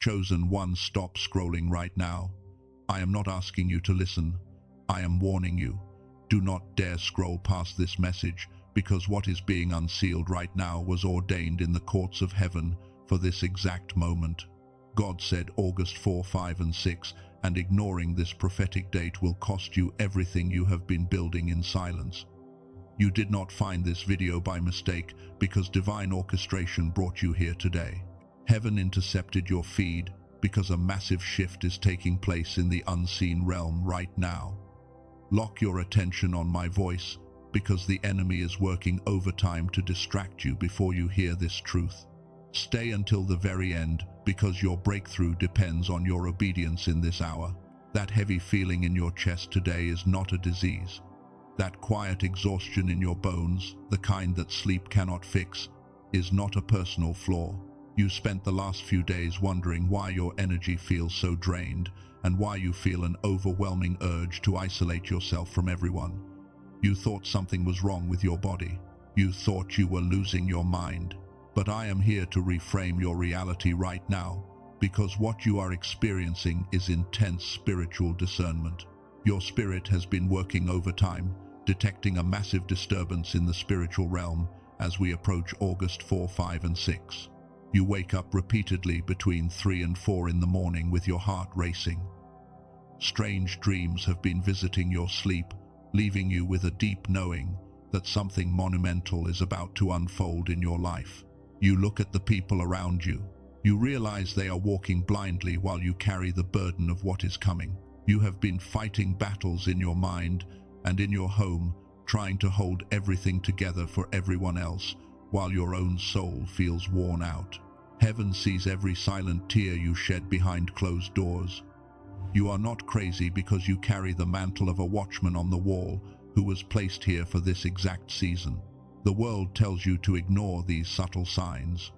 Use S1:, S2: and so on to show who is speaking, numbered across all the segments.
S1: Chosen one, stop scrolling right now. I am not asking you to listen. I am warning you. Do not dare scroll past this message, because what is being unsealed right now was ordained in the courts of heaven for this exact moment. God said August 4, 5, and 6, and ignoring this prophetic date will cost you everything you have been building in silence. You did not find this video by mistake, because divine orchestration brought you here today. Heaven intercepted your feed because a massive shift is taking place in the unseen realm right now. Lock your attention on my voice, because the enemy is working overtime to distract you before you hear this truth. Stay until the very end, because your breakthrough depends on your obedience in this hour. That heavy feeling in your chest today is not a disease. That quiet exhaustion in your bones, the kind that sleep cannot fix, is not a personal flaw. You spent the last few days wondering why your energy feels so drained, and why you feel an overwhelming urge to isolate yourself from everyone. You thought something was wrong with your body. You thought you were losing your mind. But I am here to reframe your reality right now, because what you are experiencing is intense spiritual discernment. Your spirit has been working overtime, detecting a massive disturbance in the spiritual realm as we approach August 4, 5, and 6. You wake up repeatedly between 3 and 4 in the morning with your heart racing. Strange dreams have been visiting your sleep, leaving you with a deep knowing that something monumental is about to unfold in your life. You look at the people around you. You realize they are walking blindly while you carry the burden of what is coming. You have been fighting battles in your mind and in your home, trying to hold everything together for everyone else, while your own soul feels worn out. Heaven sees every silent tear you shed behind closed doors. You are not crazy because you carry the mantle of a watchman on the wall who was placed here for this exact season. The world tells you to ignore these subtle signs,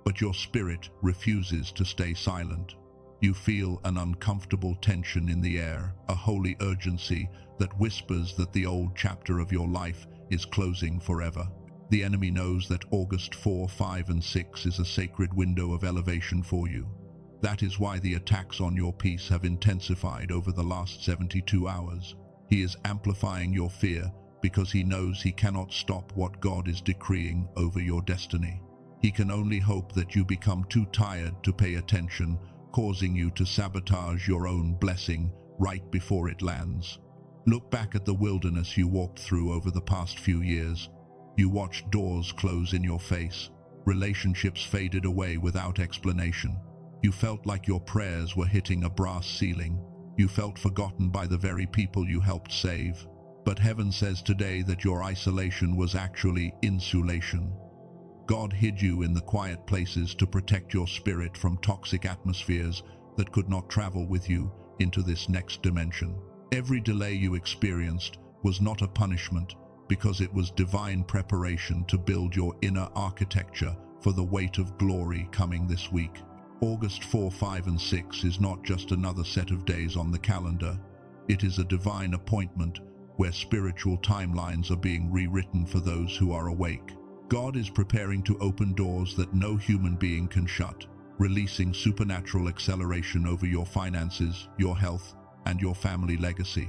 S1: but your spirit refuses to stay silent. You feel an uncomfortable tension in the air, a holy urgency that whispers that the old chapter of your life is closing forever. The enemy knows that August 4, 5, and 6 is a sacred window of elevation for you. That is why the attacks on your peace have intensified over the last 72 hours. He is amplifying your fear because he knows he cannot stop what God is decreeing over your destiny. He can only hope that you become too tired to pay attention, causing you to sabotage your own blessing right before it lands. Look back at the wilderness you walked through over the past few years. You watched doors close in your face. Relationships faded away without explanation. You felt like your prayers were hitting a brass ceiling. You felt forgotten by the very people you helped save. But heaven says today that your isolation was actually insulation. God hid you in the quiet places to protect your spirit from toxic atmospheres that could not travel with you into this next dimension. Every delay you experienced was not a punishment, because it was divine preparation to build your inner architecture for the weight of glory coming this week. August 4, 5, and 6 is not just another set of days on the calendar. It is a divine appointment where spiritual timelines are being rewritten for those who are awake. God is preparing to open doors that no human being can shut, releasing supernatural acceleration over your finances, your health, and your family legacy.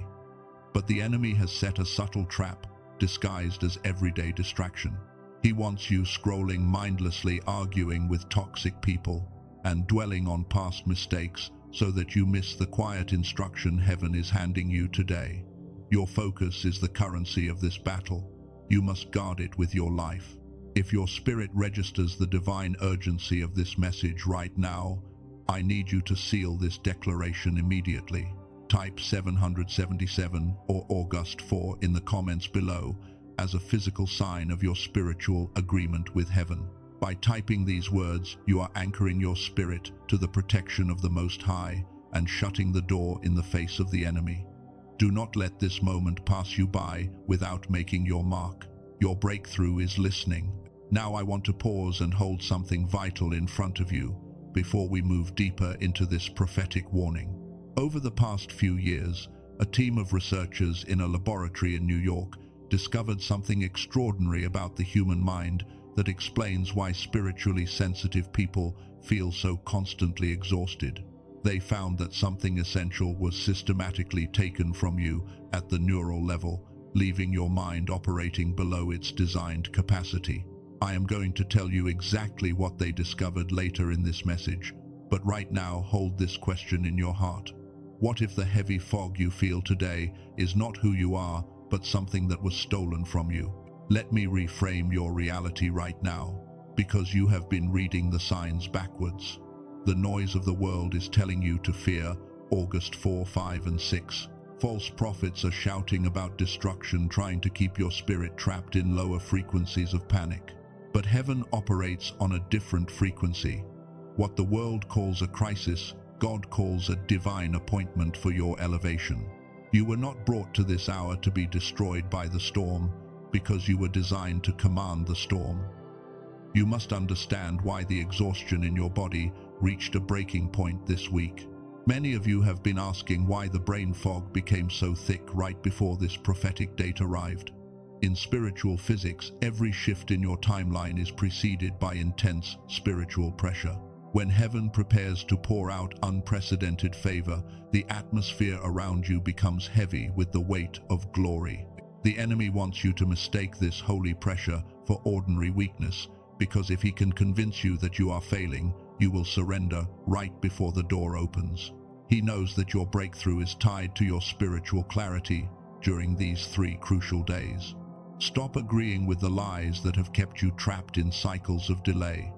S1: But the enemy has set a subtle trap disguised as everyday distraction. He wants you scrolling mindlessly, arguing with toxic people, and dwelling on past mistakes so that you miss the quiet instruction heaven is handing you today. Your focus is the currency of this battle. You must guard it with your life. If your spirit registers the divine urgency of this message right now, I need you to seal this declaration immediately. Type 777 or August 4 in the comments below as a physical sign of your spiritual agreement with heaven. By typing these words, you are anchoring your spirit to the protection of the Most High and shutting the door in the face of the enemy. Do not let this moment pass you by without making your mark. Your breakthrough is listening. Now I want to pause and hold something vital in front of you before we move deeper into this prophetic warning. Over the past few years, a team of researchers in a laboratory in New York discovered something extraordinary about the human mind that explains why spiritually sensitive people feel so constantly exhausted. They found that something essential was systematically taken from you at the neural level, leaving your mind operating below its designed capacity. I am going to tell you exactly what they discovered later in this message, but right now hold this question in your heart. What if the heavy fog you feel today is not who you are, but something that was stolen from you? Let me reframe your reality right now, because you have been reading the signs backwards. The noise of the world is telling you to fear, August 4, 5, and 6. False prophets are shouting about destruction, trying to keep your spirit trapped in lower frequencies of panic. But heaven operates on a different frequency. What the world calls a crisis, God calls a divine appointment for your elevation. You were not brought to this hour to be destroyed by the storm, because you were designed to command the storm. You must understand why the exhaustion in your body reached a breaking point this week. Many of you have been asking why the brain fog became so thick right before this prophetic date arrived. In spiritual physics, every shift in your timeline is preceded by intense spiritual pressure. When heaven prepares to pour out unprecedented favor, the atmosphere around you becomes heavy with the weight of glory. The enemy wants you to mistake this holy pressure for ordinary weakness, because if he can convince you that you are failing, you will surrender right before the door opens. He knows that your breakthrough is tied to your spiritual clarity during these 3 crucial days. Stop agreeing with the lies that have kept you trapped in cycles of delay.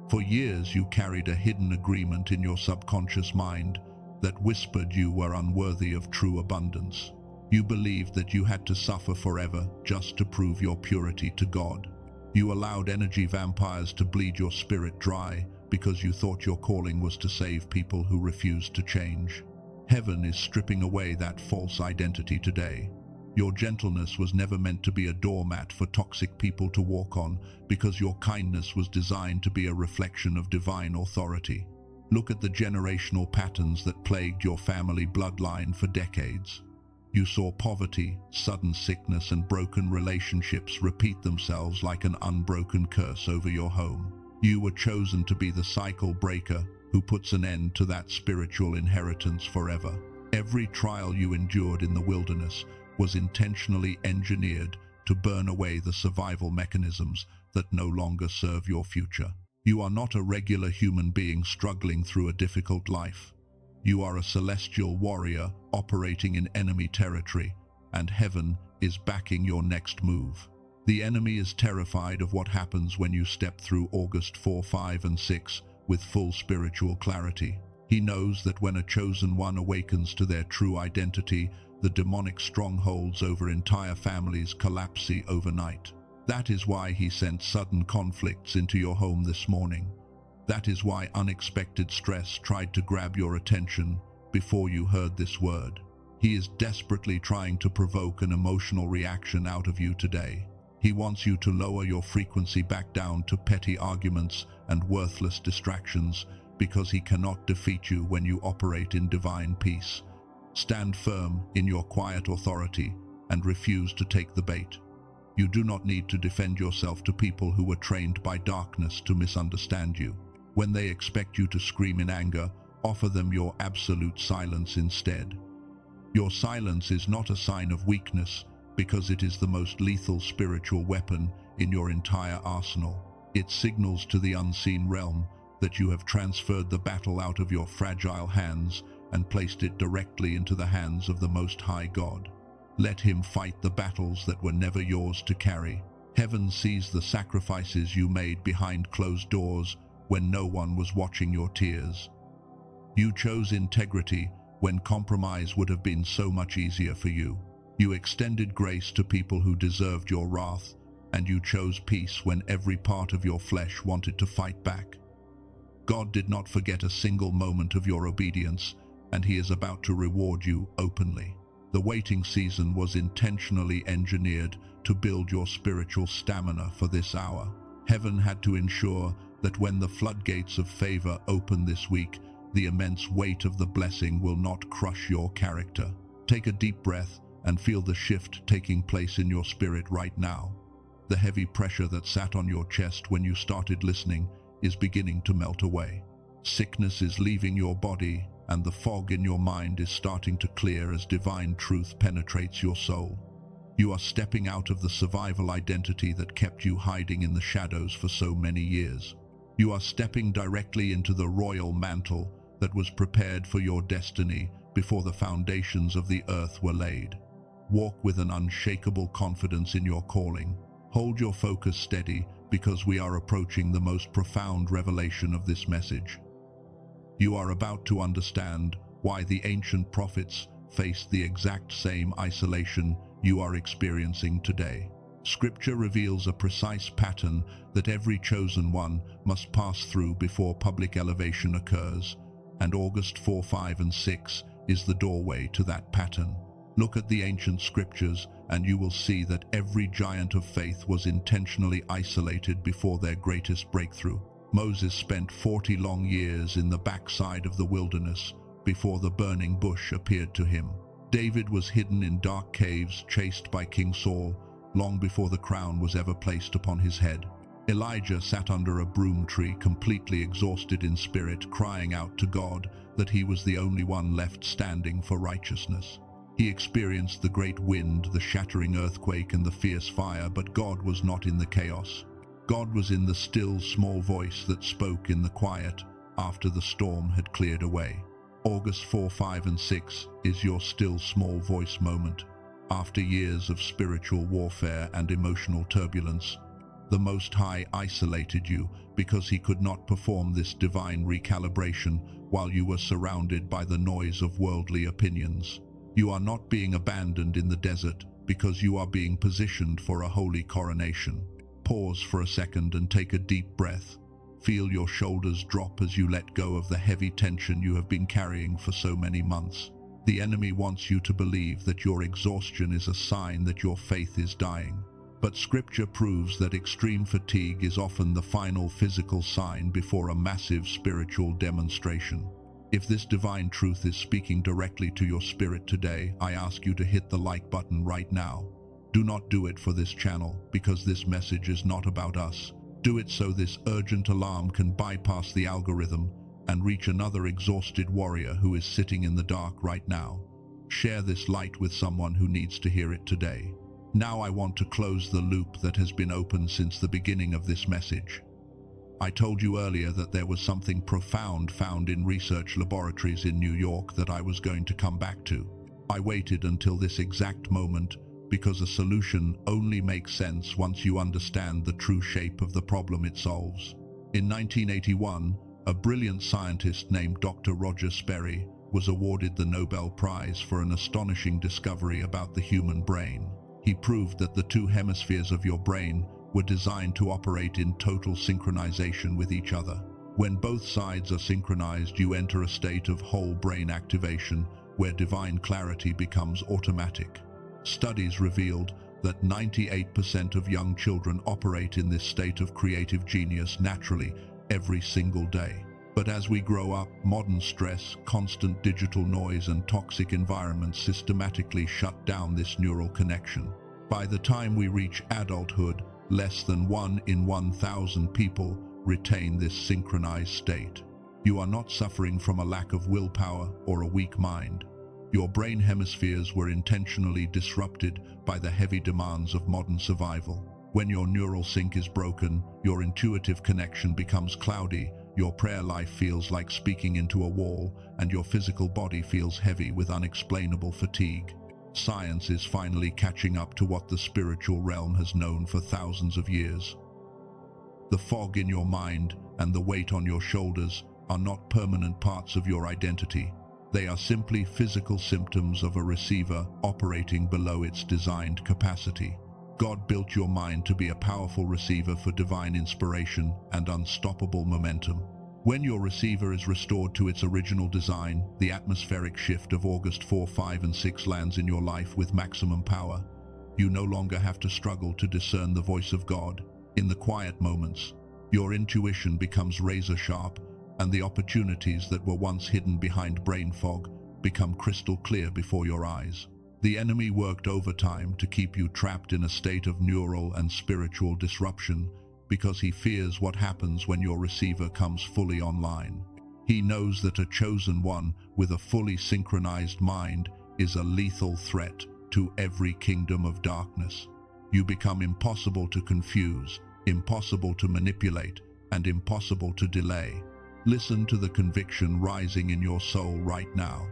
S1: For years you carried a hidden agreement in your subconscious mind that whispered you were unworthy of true abundance. You believed that you had to suffer forever just to prove your purity to God. You allowed energy vampires to bleed your spirit dry because you thought your calling was to save people who refused to change. Heaven is stripping away that false identity today. Your gentleness was never meant to be a doormat for toxic people to walk on, because your kindness was designed to be a reflection of divine authority. Look at the generational patterns that plagued your family bloodline for decades. You saw poverty, sudden sickness, and broken relationships repeat themselves like an unbroken curse over your home. You were chosen to be the cycle breaker who puts an end to that spiritual inheritance forever. Every trial you endured in the wilderness was intentionally engineered to burn away the survival mechanisms that no longer serve your future. You are not a regular human being struggling through a difficult life. You are a celestial warrior operating in enemy territory, and heaven is backing your next move. The enemy is terrified of what happens when you step through August 4, 5, and 6 with full spiritual clarity. He knows that when a chosen one awakens to their true identity, the demonic strongholds over entire families collapse overnight. That is why he sent sudden conflicts into your home this morning. That is why unexpected stress tried to grab your attention before you heard this word. He is desperately trying to provoke an emotional reaction out of you today. He wants you to lower your frequency back down to petty arguments and worthless distractions, because he cannot defeat you when you operate in divine peace. Stand firm in your quiet authority and refuse to take the bait. You do not need to defend yourself to people who were trained by darkness to misunderstand you. When they expect you to scream in anger, offer them your absolute silence instead. Your silence is not a sign of weakness, because it is the most lethal spiritual weapon in your entire arsenal. It signals to the unseen realm that you have transferred the battle out of your fragile hands and placed it directly into the hands of the Most High God. Let him fight the battles that were never yours to carry. Heaven sees the sacrifices you made behind closed doors when no one was watching your tears. You chose integrity when compromise would have been so much easier for you. You extended grace to people who deserved your wrath, and you chose peace when every part of your flesh wanted to fight back. God did not forget a single moment of your obedience, and he is about to reward you openly. The waiting season was intentionally engineered to build your spiritual stamina for this hour. Heaven had to ensure that when the floodgates of favor open this week, the immense weight of the blessing will not crush your character. Take a deep breath and feel the shift taking place in your spirit right now. The heavy pressure that sat on your chest when you started listening is beginning to melt away. Sickness is leaving your body, and the fog in your mind is starting to clear as divine truth penetrates your soul. You are stepping out of the survival identity that kept you hiding in the shadows for so many years. You are stepping directly into the royal mantle that was prepared for your destiny before the foundations of the earth were laid. Walk with an unshakable confidence in your calling. Hold your focus steady, because we are approaching the most profound revelation of this message. You are about to understand why the ancient prophets faced the exact same isolation you are experiencing today. Scripture reveals a precise pattern that every chosen one must pass through before public elevation occurs, and August 4, 5, and 6 is the doorway to that pattern. Look at the ancient scriptures and you will see that every giant of faith was intentionally isolated before their greatest breakthrough. Moses spent 40 long years in the backside of the wilderness before the burning bush appeared to him. David was hidden in dark caves, chased by King Saul, long before the crown was ever placed upon his head. Elijah sat under a broom tree, completely exhausted in spirit, crying out to God that he was the only one left standing for righteousness. He experienced the great wind, the shattering earthquake, and the fierce fire, but God was not in the chaos. God was in the still, small voice that spoke in the quiet after the storm had cleared away. August 4, 5, and 6 is your still, small voice moment. After years of spiritual warfare and emotional turbulence, the Most High isolated you because he could not perform this divine recalibration while you were surrounded by the noise of worldly opinions. You are not being abandoned in the desert because you are being positioned for a holy coronation. Pause for a second and take a deep breath. Feel your shoulders drop as you let go of the heavy tension you have been carrying for so many months. The enemy wants you to believe that your exhaustion is a sign that your faith is dying. But Scripture proves that extreme fatigue is often the final physical sign before a massive spiritual demonstration. If this divine truth is speaking directly to your spirit today, I ask you to hit the like button right now. Do not do it for this channel, because this message is not about us. Do it so this urgent alarm can bypass the algorithm and reach another exhausted warrior who is sitting in the dark right now. Share this light with someone who needs to hear it today. Now I want to close the loop that has been open since the beginning of this message. I told you earlier that there was something profound found in research laboratories in New York that I was going to come back to. I waited until this exact moment because a solution only makes sense once you understand the true shape of the problem it solves. In 1981, a brilliant scientist named Dr. Roger Sperry was awarded the Nobel Prize for an astonishing discovery about the human brain. He proved that the two hemispheres of your brain were designed to operate in total synchronization with each other. When both sides are synchronized, you enter a state of whole brain activation where divine clarity becomes automatic. Studies revealed that 98% of young children operate in this state of creative genius naturally every single day. But as we grow up, modern stress, constant digital noise, and toxic environments systematically shut down this neural connection. By the time we reach adulthood, less than 1 in 1,000 people retain this synchronized state. You are not suffering from a lack of willpower or a weak mind. Your brain hemispheres were intentionally disrupted by the heavy demands of modern survival. When your neural sync is broken, your intuitive connection becomes cloudy, your prayer life feels like speaking into a wall, and your physical body feels heavy with unexplainable fatigue. Science is finally catching up to what the spiritual realm has known for thousands of years. The fog in your mind and the weight on your shoulders are not permanent parts of your identity. They are simply physical symptoms of a receiver operating below its designed capacity. God built your mind to be a powerful receiver for divine inspiration and unstoppable momentum. When your receiver is restored to its original design, the atmospheric shift of August 4, 5, and 6 lands in your life with maximum power. You no longer have to struggle to discern the voice of God. In the quiet moments, your intuition becomes razor sharp, and the opportunities that were once hidden behind brain fog become crystal clear before your eyes. The enemy worked overtime to keep you trapped in a state of neural and spiritual disruption because he fears what happens when your receiver comes fully online. He knows that a chosen one with a fully synchronized mind is a lethal threat to every kingdom of darkness. You become impossible to confuse, impossible to manipulate, and impossible to delay. Listen to the conviction rising in your soul right now.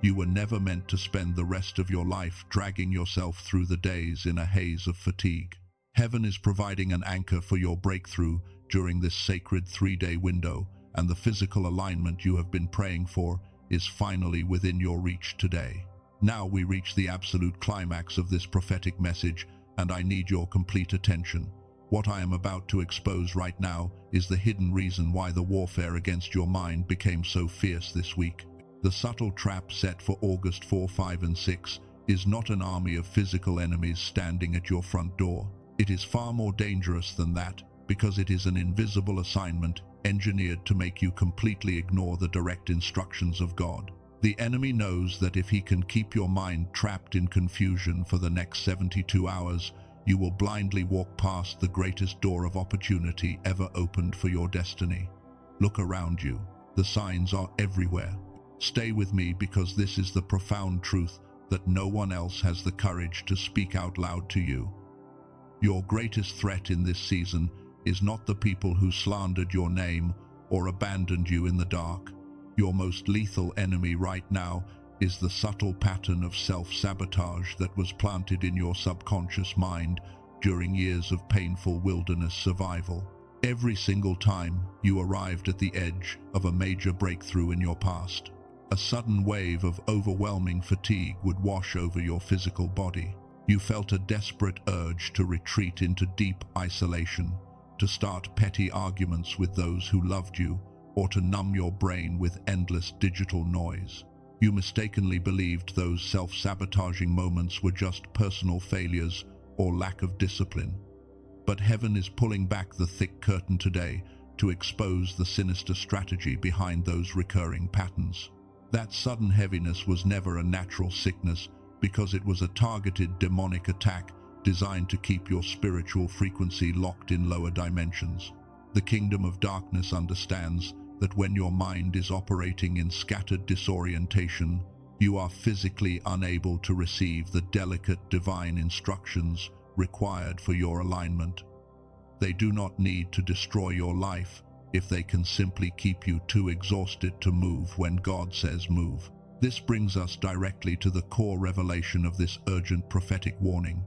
S1: You were never meant to spend the rest of your life dragging yourself through the days in a haze of fatigue. Heaven is providing an anchor for your breakthrough during this sacred 3-day window, and the physical alignment you have been praying for is finally within your reach today. Now we reach the absolute climax of this prophetic message, and I need your complete attention. What I am about to expose right now is the hidden reason why the warfare against your mind became so fierce this week. The subtle trap set for August 4, 5, and 6 is not an army of physical enemies standing at your front door. It is far more dangerous than that, because it is an invisible assignment engineered to make you completely ignore the direct instructions of God. The enemy knows that if he can keep your mind trapped in confusion for the next 72 hours, you will blindly walk past the greatest door of opportunity ever opened for your destiny. Look around you. The signs are everywhere. Stay with me, because this is the profound truth that no one else has the courage to speak out loud to you. Your greatest threat in this season is not the people who slandered your name or abandoned you in the dark. Your most lethal enemy right now is the subtle pattern of self-sabotage that was planted in your subconscious mind during years of painful wilderness survival. Every single time you arrived at the edge of a major breakthrough in your past, a sudden wave of overwhelming fatigue would wash over your physical body. You felt a desperate urge to retreat into deep isolation, to start petty arguments with those who loved you, or to numb your brain with endless digital noise. You mistakenly believed those self-sabotaging moments were just personal failures or lack of discipline. But heaven is pulling back the thick curtain today to expose the sinister strategy behind those recurring patterns. That sudden heaviness was never a natural sickness, because it was a targeted demonic attack designed to keep your spiritual frequency locked in lower dimensions. The kingdom of darkness understands that when your mind is operating in scattered disorientation, you are physically unable to receive the delicate divine instructions required for your alignment. They do not need to destroy your life if they can simply keep you too exhausted to move when God says move. This brings us directly to the core revelation of this urgent prophetic warning.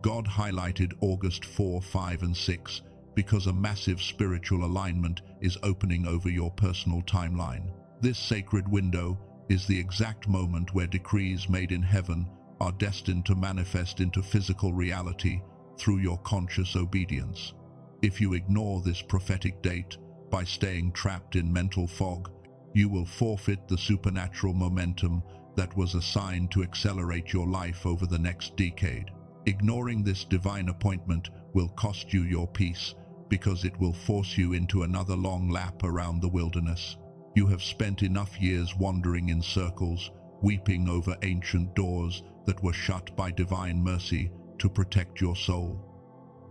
S1: God highlighted August 4, 5, and 6 because a massive spiritual alignment is opening over your personal timeline. This sacred window is the exact moment where decrees made in heaven are destined to manifest into physical reality through your conscious obedience. If you ignore this prophetic date by staying trapped in mental fog, you will forfeit the supernatural momentum that was assigned to accelerate your life over the next decade. Ignoring this divine appointment will cost you your peace, because it will force you into another long lap around the wilderness. You have spent enough years wandering in circles, weeping over ancient doors that were shut by divine mercy to protect your soul.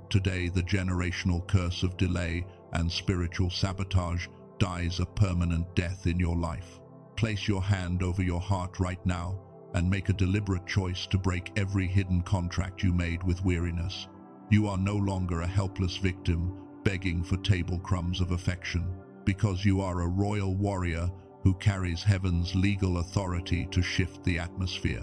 S1: Today, the generational curse of delay and spiritual sabotage dies a permanent death in your life. Place your hand over your heart right now and make a deliberate choice to break every hidden contract you made with weariness. You are no longer a helpless victim begging for table crumbs of affection, because you are a royal warrior who carries heaven's legal authority to shift the atmosphere.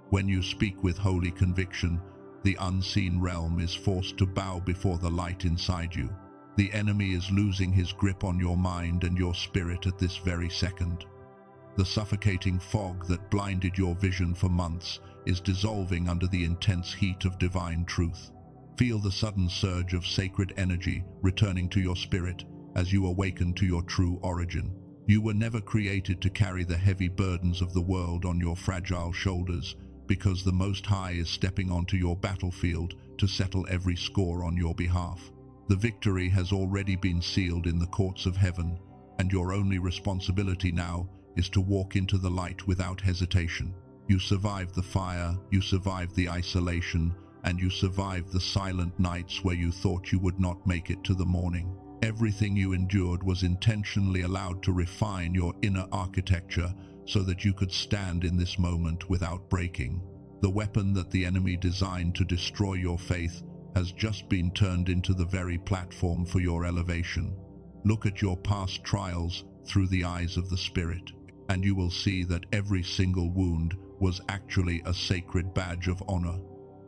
S1: When you speak with holy conviction, the unseen realm is forced to bow before the light inside you. The enemy is losing his grip on your mind and your spirit at this very second. The suffocating fog that blinded your vision for months is dissolving under the intense heat of divine truth. Feel the sudden surge of sacred energy returning to your spirit as you awaken to your true origin. You were never created to carry the heavy burdens of the world on your fragile shoulders, because the Most High is stepping onto your battlefield to settle every score on your behalf. The victory has already been sealed in the courts of heaven, and your only responsibility now is to walk into the light without hesitation. You survived the fire, you survived the isolation, and you survived the silent nights where you thought you would not make it to the morning. Everything you endured was intentionally allowed to refine your inner architecture so that you could stand in this moment without breaking. The weapon that the enemy designed to destroy your faith has just been turned into the very platform for your elevation. Look at your past trials through the eyes of the Spirit, and you will see that every single wound was actually a sacred badge of honor.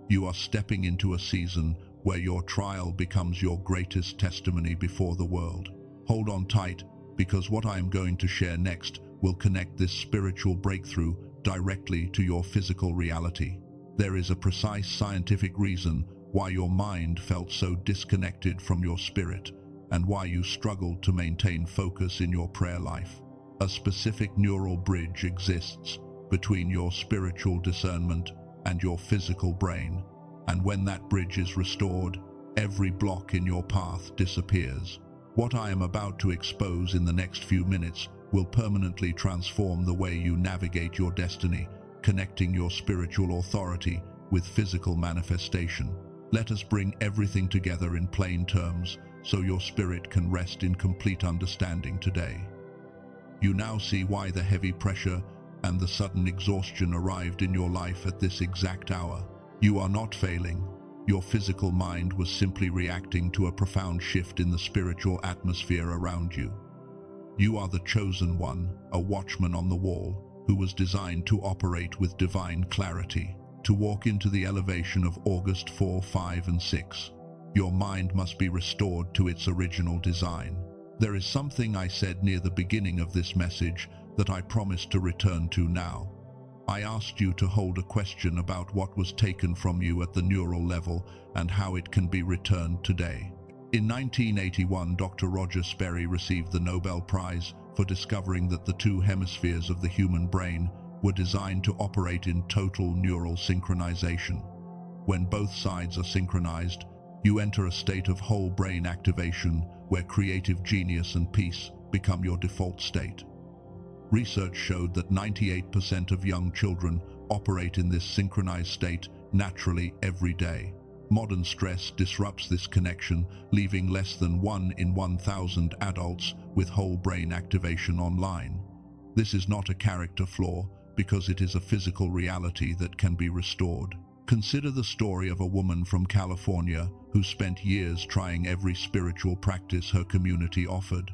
S1: You are stepping into a season where your trial becomes your greatest testimony before the world. Hold on tight, because what I am going to share next will connect this spiritual breakthrough directly to your physical reality. There is a precise scientific reason why your mind felt so disconnected from your spirit and why you struggled to maintain focus in your prayer life. A specific neural bridge exists between your spiritual discernment and your physical brain, and when that bridge is restored, every block in your path disappears. What I am about to expose in the next few minutes will permanently transform the way you navigate your destiny, connecting your spiritual authority with physical manifestation. Let us bring everything together in plain terms so your spirit can rest in complete understanding today. You now see why the heavy pressure and the sudden exhaustion arrived in your life at this exact hour. You are not failing. Your physical mind was simply reacting to a profound shift in the spiritual atmosphere around you. You are the chosen one, a watchman on the wall, who was designed to operate with divine clarity, to walk into the elevation of August 4, 5, and 6. Your mind must be restored to its original design. There is something I said near the beginning of this message that I promise to return to now. I asked you to hold a question about what was taken from you at the neural level and how it can be returned today. In 1981, Dr. Roger Sperry received the Nobel Prize for discovering that the two hemispheres of the human brain were designed to operate in total neural synchronization. When both sides are synchronized, you enter a state of whole brain activation where creative genius and peace become your default state. Research showed that 98% of young children operate in this synchronized state naturally every day. Modern stress disrupts this connection, leaving less than 1 in 1,000 adults with whole brain activation online. This is not a character flaw, because it is a physical reality that can be restored. Consider the story of a woman from California who spent years trying every spiritual practice her community offered.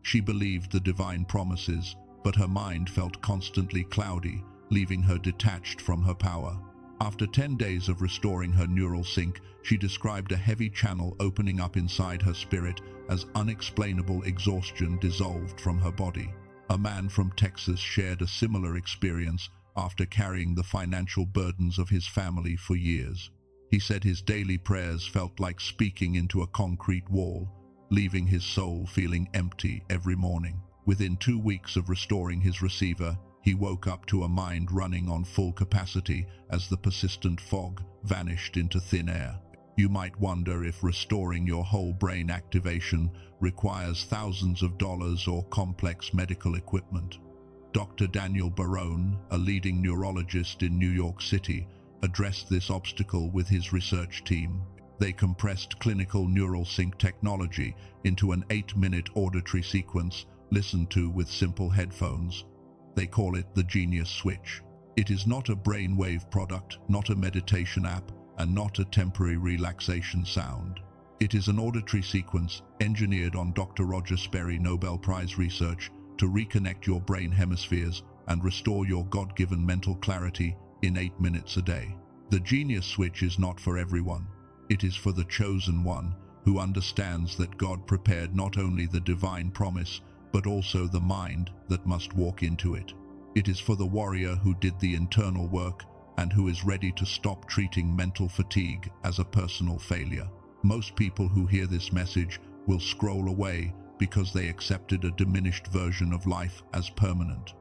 S1: She believed the divine promises, but her mind felt constantly cloudy, leaving her detached from her power. After 10 days of restoring her neural sync, she described a heavy channel opening up inside her spirit as unexplainable exhaustion dissolved from her body. A man from Texas shared a similar experience after carrying the financial burdens of his family for years. He said his daily prayers felt like speaking into a concrete wall, leaving his soul feeling empty every morning. Within 2 weeks of restoring his receiver, he woke up to a mind running on full capacity as the persistent fog vanished into thin air. You might wonder if restoring your whole brain activation requires thousands of dollars or complex medical equipment. Dr. Daniel Barone, a leading neurologist in New York City, addressed this obstacle with his research team. They compressed clinical neural sync technology into an 8-minute auditory sequence listened to with simple headphones. They call it the Genius Switch. It is not a brainwave product, not a meditation app, and not a temporary relaxation sound. It is an auditory sequence engineered on Dr. Roger Sperry Nobel Prize research to reconnect your brain hemispheres and restore your God-given mental clarity in 8 minutes a day. The Genius Switch is not for everyone. It is for the chosen one who understands that God prepared not only the divine promise, but also the mind that must walk into it. It is for the warrior who did the internal work and who is ready to stop treating mental fatigue as a personal failure. Most people who hear this message will scroll away because they accepted a diminished version of life as permanent.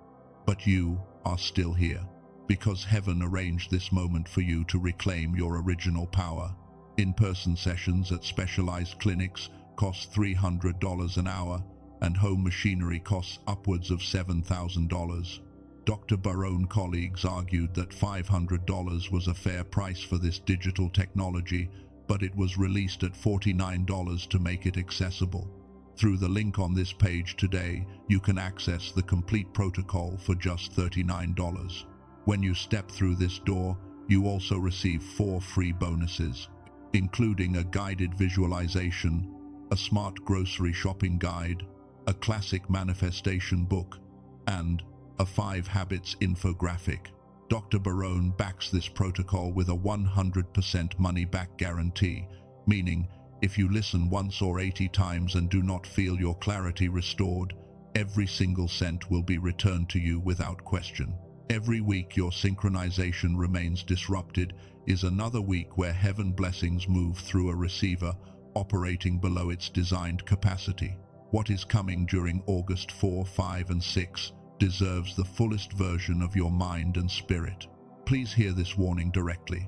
S1: But you are still here, because heaven arranged this moment for you to reclaim your original power. In-person sessions at specialized clinics cost $300 an hour, and home machinery costs upwards of $7,000. Dr. Barone colleagues argued that $500 was a fair price for this digital technology, but it was released at $49 to make it accessible. Through the link on this page today, you can access the complete protocol for just $39. When you step through this door, you also receive 4 free bonuses, including a guided visualization, a smart grocery shopping guide, a classic manifestation book, and a 5 habits infographic. Dr. Barone backs this protocol with a 100% money-back guarantee, meaning if you listen once or 80 times and do not feel your clarity restored, every single cent will be returned to you without question. Every week your synchronization remains disrupted is another week where heaven blessings move through a receiver operating below its designed capacity. What is coming during August 4, 5, and 6 deserves the fullest version of your mind and spirit. Please hear this warning directly.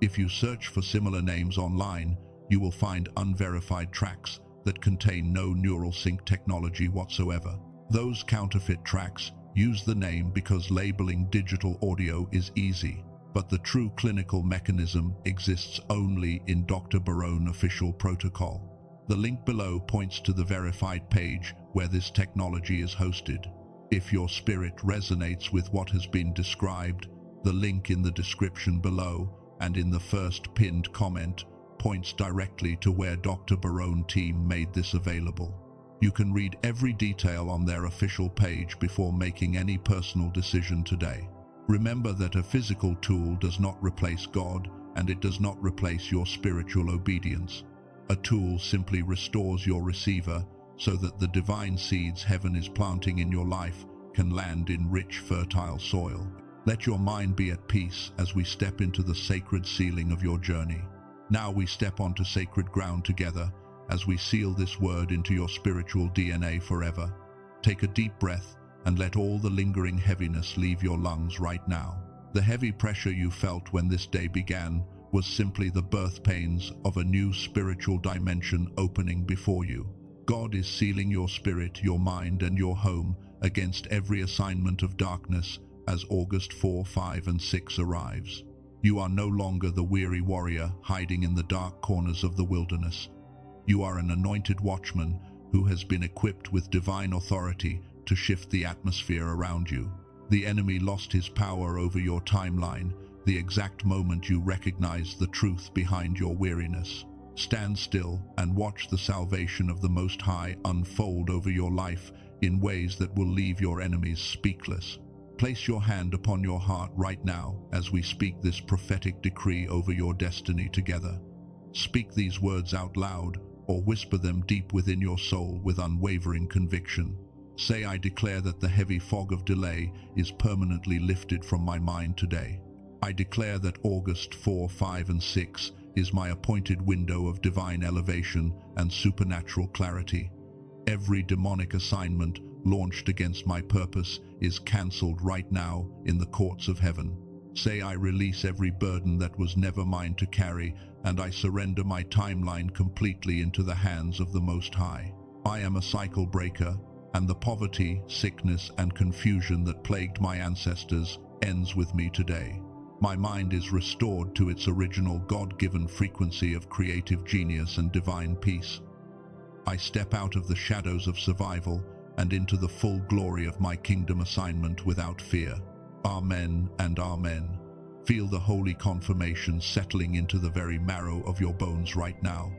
S1: If you search for similar names online, you will find unverified tracks that contain no neural sync technology whatsoever. Those counterfeit tracks use the name because labeling digital audio is easy, but the true clinical mechanism exists only in Dr. Barone official protocol. The link below points to the verified page where this technology is hosted. If your spirit resonates with what has been described, the link in the description below and in the first pinned comment points directly to where Dr. Barone team made this available. You can read every detail on their official page before making any personal decision today. Remember that a physical tool does not replace God, and it does not replace your spiritual obedience. A tool simply restores your receiver so that the divine seeds heaven is planting in your life can land in rich, fertile soil. Let your mind be at peace as we step into the sacred sealing of your journey. Now we step onto sacred ground together as we seal this word into your spiritual DNA forever. Take a deep breath and let all the lingering heaviness leave your lungs right now. The heavy pressure you felt when this day began was simply the birth pains of a new spiritual dimension opening before you. God is sealing your spirit, your mind, and your home against every assignment of darkness as August 4, 5, and 6 arrives. You are no longer the weary warrior hiding in the dark corners of the wilderness. You are an anointed watchman who has been equipped with divine authority to shift the atmosphere around you. The enemy lost his power over your timeline the exact moment you recognize the truth behind your weariness. Stand still and watch the salvation of the Most High unfold over your life in ways that will leave your enemies speechless. Place your hand upon your heart right now as we speak this prophetic decree over your destiny together. Speak these words out loud or whisper them deep within your soul with unwavering conviction. Say, I declare that the heavy fog of delay is permanently lifted from my mind today. I declare that August 4, 5, and 6 is my appointed window of divine elevation and supernatural clarity. Every demonic assignment launched against my purpose is cancelled right now in the courts of heaven. Say, I release every burden that was never mine to carry, and I surrender my timeline completely into the hands of the Most High. I am a cycle breaker, and the poverty, sickness, and confusion that plagued my ancestors ends with me today. My mind is restored to its original God-given frequency of creative genius and divine peace. I step out of the shadows of survival and into the full glory of my kingdom assignment without fear. Amen and amen. Feel the holy confirmation settling into the very marrow of your bones right now.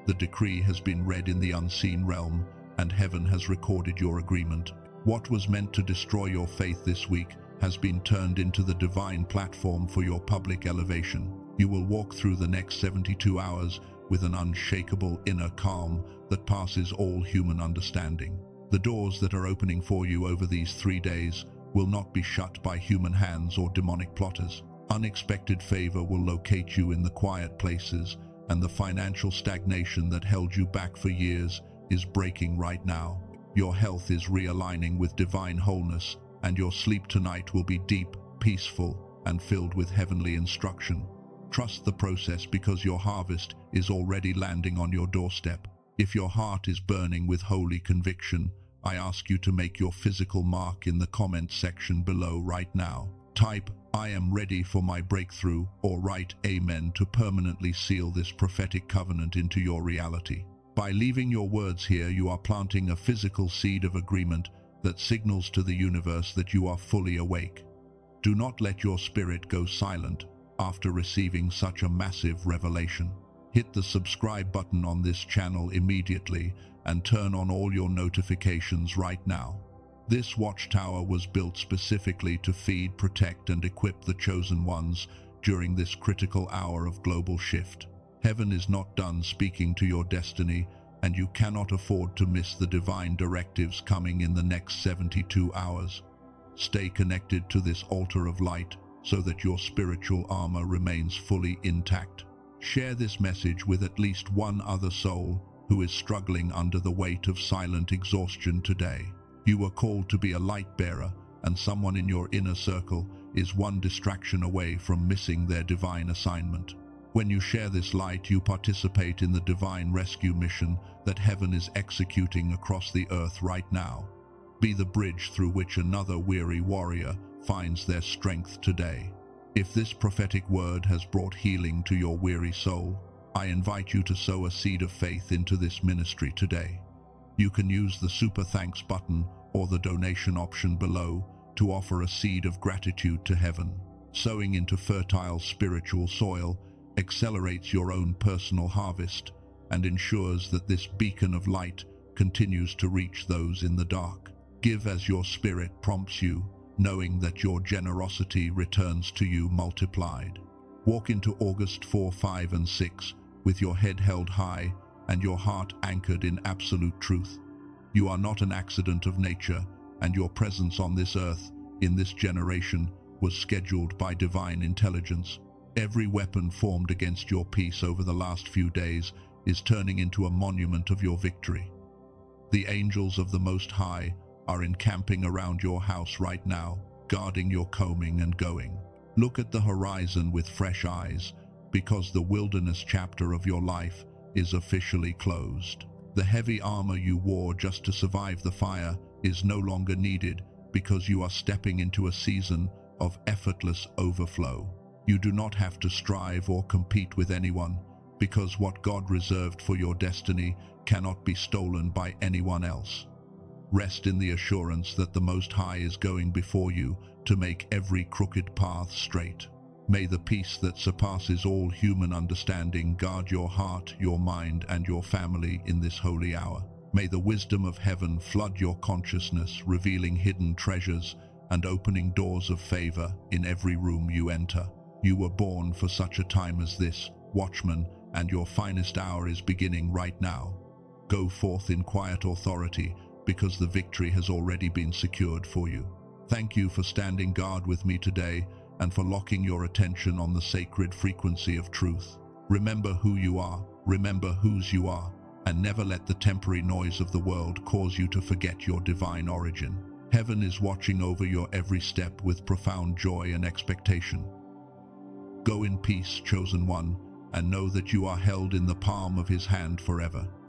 S1: The decree has been read in the unseen realm, and heaven has recorded your agreement. What was meant to destroy your faith this week has been turned into the divine platform for your public elevation. You will walk through the next 72 hours with an unshakable inner calm that passes all human understanding. The doors that are opening for you over these 3 days will not be shut by human hands or demonic plotters. Unexpected favor will locate you in the quiet places, and the financial stagnation that held you back for years is breaking right now. Your health is realigning with divine wholeness, and your sleep tonight will be deep, peaceful, and filled with heavenly instruction. Trust the process because your harvest is already landing on your doorstep. If your heart is burning with holy conviction, I ask you to make your physical mark in the comment section below right now. Type, "I am ready for my breakthrough," or write "Amen" to permanently seal this prophetic covenant into your reality. By leaving your words here, you are planting a physical seed of agreement that signals to the universe that you are fully awake. Do not let your spirit go silent after receiving such a massive revelation. Hit the subscribe button on this channel immediately and turn on all your notifications right now. This watchtower was built specifically to feed, protect, and equip the chosen ones during this critical hour of global shift. Heaven is not done speaking to your destiny, and you cannot afford to miss the divine directives coming in the next 72 hours. Stay connected to this altar of light so that your spiritual armor remains fully intact. Share this message with at least one other soul who is struggling under the weight of silent exhaustion today. You are called to be a light bearer, and someone in your inner circle is one distraction away from missing their divine assignment. When you share this light, you participate in the divine rescue mission that heaven is executing across the earth right now. Be the bridge through which another weary warrior finds their strength today. If this prophetic word has brought healing to your weary soul, I invite you to sow a seed of faith into this ministry today. You can use the super thanks button or the donation option below to offer a seed of gratitude to heaven. Sowing into fertile spiritual soil accelerates your own personal harvest and ensures that this beacon of light continues to reach those in the dark. Give as your spirit prompts you, knowing that your generosity returns to you multiplied. Walk into August 4, 5, and 6 with your head held high and your heart anchored in absolute truth. You are not an accident of nature, and your presence on this earth, in this generation, was scheduled by divine intelligence. Every weapon formed against your peace over the last few days is turning into a monument of your victory. The angels of the Most High are encamping around your house right now, guarding your coming and going. Look at the horizon with fresh eyes, because the wilderness chapter of your life is officially closed. The heavy armor you wore just to survive the fire is no longer needed, because you are stepping into a season of effortless overflow. You do not have to strive or compete with anyone, because what God reserved for your destiny cannot be stolen by anyone else. Rest in the assurance that the Most High is going before you to make every crooked path straight. May the peace that surpasses all human understanding guard your heart, your mind, and your family in this holy hour. May the wisdom of heaven flood your consciousness, revealing hidden treasures and opening doors of favor in every room you enter. You were born for such a time as this, watchman, and your finest hour is beginning right now. Go forth in quiet authority, because the victory has already been secured for you. Thank you for standing guard with me today and for locking your attention on the sacred frequency of truth. Remember who you are, remember whose you are, and never let the temporary noise of the world cause you to forget your divine origin. Heaven is watching over your every step with profound joy and expectation. Go in peace, chosen one, and know that you are held in the palm of his hand forever.